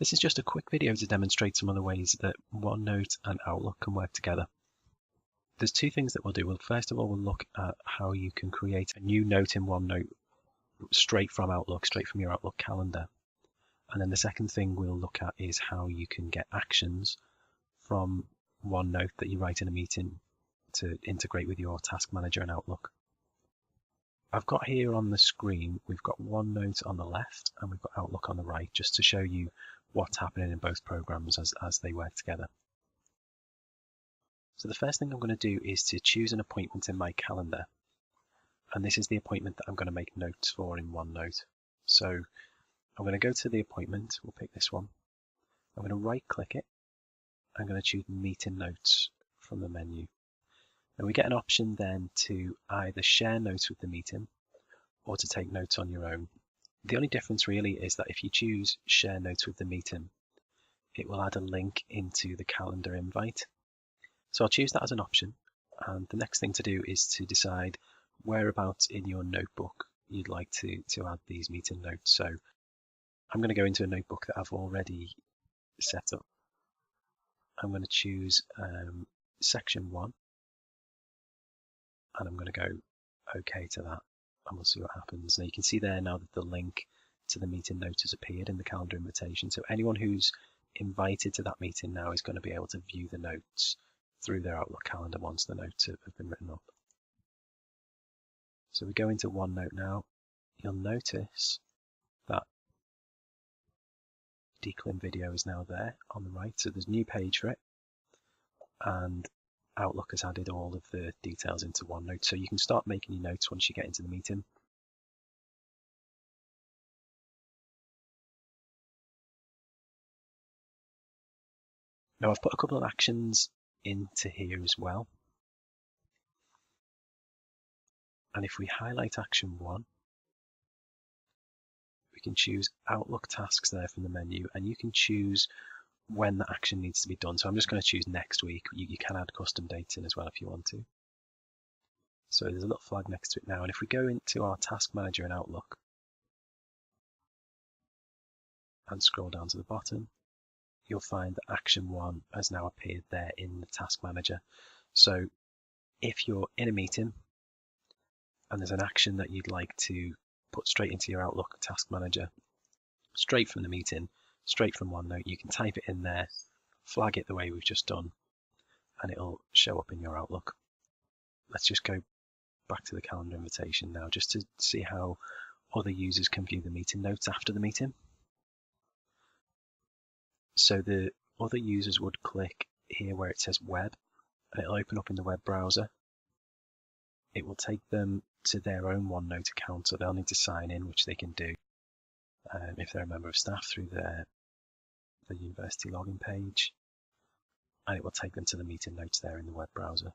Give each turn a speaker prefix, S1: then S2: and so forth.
S1: This is just a quick video to demonstrate some of the ways that OneNote and Outlook can work together. There's two things that we'll do. First of all, we'll look at how you can create a new note in OneNote straight from Outlook, straight from your Outlook calendar. And then the second thing we'll look at is how you can get actions from OneNote that you write in a meeting to integrate with your task manager and Outlook. I've got here on the screen, we've got OneNote on the left and we've got Outlook on the right, just to show you what's happening in both programs as they work together. So the first thing I'm going to do is to choose an appointment in my calendar. And this is the appointment that I'm going to make notes for in OneNote. So I'm going to go to the appointment, we'll pick this one. I'm going to right click it. I'm going to choose Meeting Notes from the menu. And we get an option then to either share notes with the meeting or to take notes on your own. The only difference really is that if you choose share notes with the meeting, it will add a link into the calendar invite. So I'll choose that as an option. And the next thing to do is to decide whereabouts in your notebook you'd like to add these meeting notes. So I'm going to go into a notebook that I've already set up. I'm going to choose section 1. And I'm going to go OK to that, and we'll see what happens. Now you can see there now that the link to the meeting note has appeared in the calendar invitation. So anyone who's invited to that meeting now is going to be able to view the notes through their Outlook calendar once the notes have been written up. So we go into OneNote now. You'll notice that declim video is now there on the right. So there's a new page for it. And Outlook has added all of the details into OneNote, so you can start making your notes once you get into the meeting. Now I've put a couple of actions into here as well. And if we highlight action 1, we can choose Outlook tasks there from the menu, and you can choose when that action needs to be done. So I'm just going to choose next week. You can add custom dates in as well if you want to. So there's a little flag next to it now. And if we go into our task manager in Outlook and scroll down to the bottom, you'll find that action 1 has now appeared there in the task manager. So if you're in a meeting and there's an action that you'd like to put straight into your Outlook task manager, straight from the meeting, straight from OneNote, you can type it in there, flag it the way we've just done, and it'll show up in your Outlook. Let's just go back to the calendar invitation now, just to see how other users can view the meeting notes after the meeting. So the other users would click here where it says web, and it'll open up in the web browser. It will take them to their own OneNote account, so they'll need to sign in, which they can do if they're a member of staff through the university login page, and it will take them to the meeting notes there in the web browser.